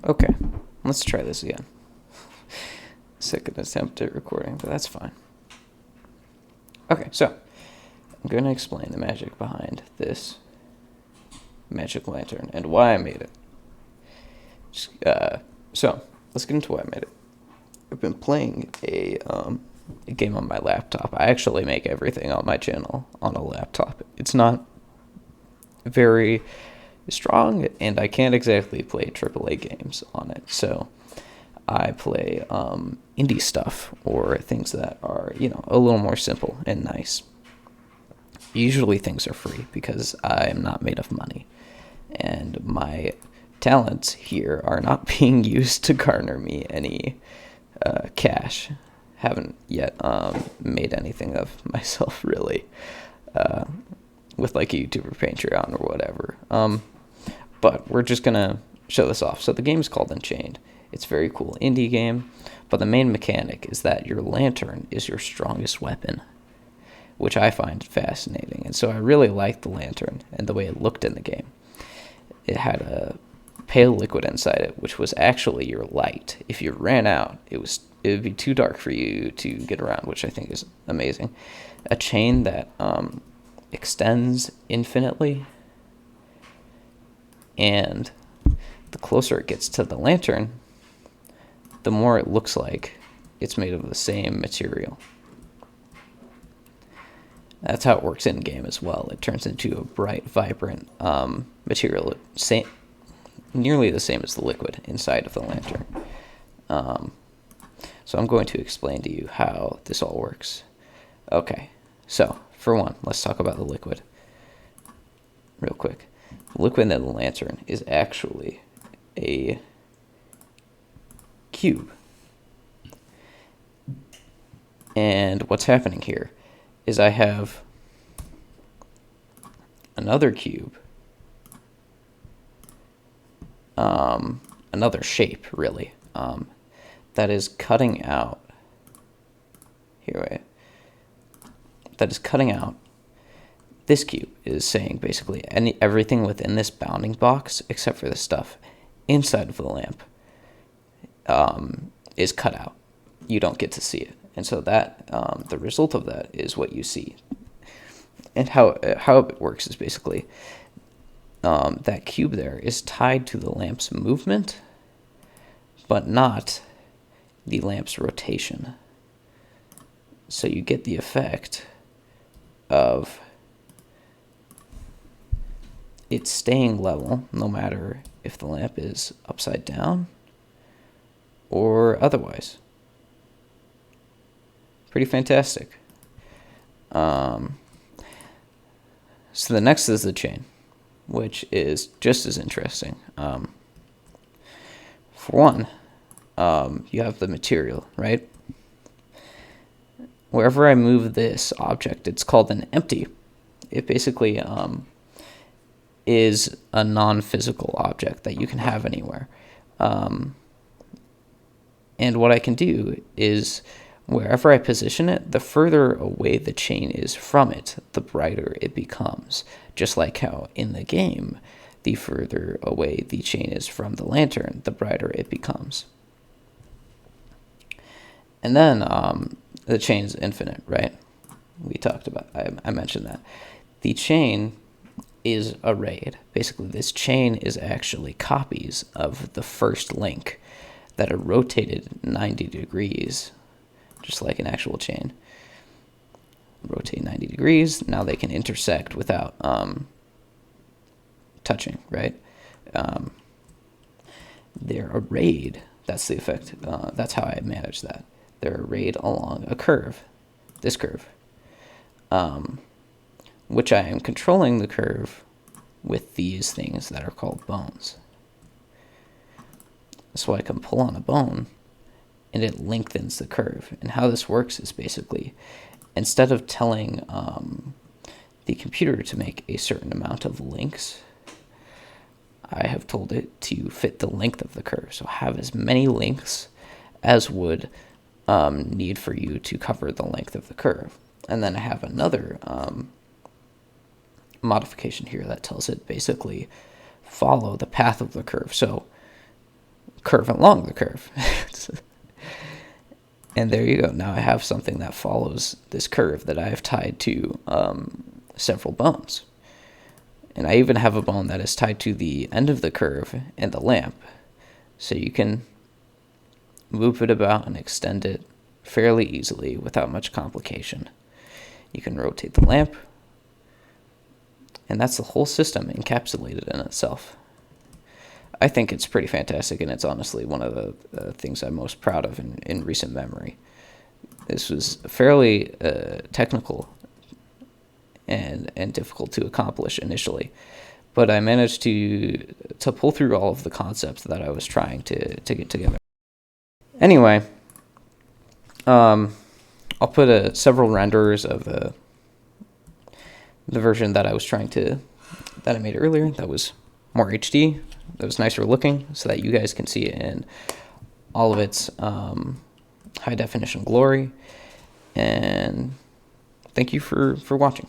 Okay, let's try this again. Second attempt at recording, but that's fine. Okay, so I'm going to explain the magic behind this magic lantern and why I made it. So let's get into why I made it. I've been playing a game on my laptop. I actually make everything on my channel on a laptop. It's not very strong, and I can't exactly play AAA games on it. So I play indie stuff or things that are, a little more simple and nice. Usually things are free because I am not made of money, and my talents here are not being used to garner me any cash. Haven't yet made anything of myself really with like a YouTuber Patreon or whatever. But we're just gonna show this off. So the game's called Unchained. It's a very cool indie game, but the main mechanic is that your lantern is your strongest weapon, which I find fascinating. And so I really liked the lantern and the way it looked in the game. It had a pale liquid inside it, which was actually your light. If you ran out, it would be too dark for you to get around, which I think is amazing. A chain that extends infinitely, and the closer it gets to the lantern, the more it looks like it's made of the same material. That's how it works in game as well. It turns into a bright, vibrant material, nearly the same as the liquid inside of the lantern. So I'm going to explain to you how this all works. Okay, so for one, let's talk about the liquid real quick. The liquid in the lantern is actually a cube. And what's happening here is I have another cube, another shape really, that is cutting out this cube is saying basically everything within this bounding box except for the stuff inside of the lamp is cut out. You don't get to see it, and so that the result of that is what you see. And how it works is basically that cube there is tied to the lamp's movement, but not the lamp's rotation. So you get the effect of it staying level no matter if the lamp is upside down or otherwise. Pretty fantastic. So the next is the chain, which is just as interesting. For one, you have the material, right? Wherever I move this object, it's called an empty. It basically is a non-physical object that you can have anywhere. And what I can do is wherever I position it, the further away the chain is from it, the brighter it becomes. Just like how in the game, the further away the chain is from the lantern, the brighter it becomes. And then the chain's infinite, right? We talked about, I mentioned that. The chain is arrayed. Basically, this chain is actually copies of the first link that are rotated 90 degrees, just like an actual chain. Rotate 90 degrees. Now they can intersect without touching, right? They're arrayed. That's the effect. That's how I manage that. They're arrayed along a curve, this curve, which I am controlling the curve with these things that are called bones. So I can pull on a bone and it lengthens the curve. And how this works is basically, instead of telling the computer to make a certain amount of links, I have told it to fit the length of the curve. So have as many links as would need for you to cover the length of the curve. And then I have another modification here that tells it basically follow the path of the curve. So curve along the curve. And there you go. Now I have something that follows this curve that I have tied to several bones. And I even have a bone that is tied to the end of the curve and the lamp. So you can move it about and extend it fairly easily without much complication. You can rotate the lamp. And that's the whole system encapsulated in itself. I think it's pretty fantastic, and it's honestly one of the things I'm most proud of in recent memory. This was fairly technical and difficult to accomplish initially, but I managed to pull through all of the concepts that I was trying to get together. Anyway, I'll put several renderers of the version that I made earlier. That was more HD. That was nicer looking, so that you guys can see it in all of its high definition glory. And thank you for watching.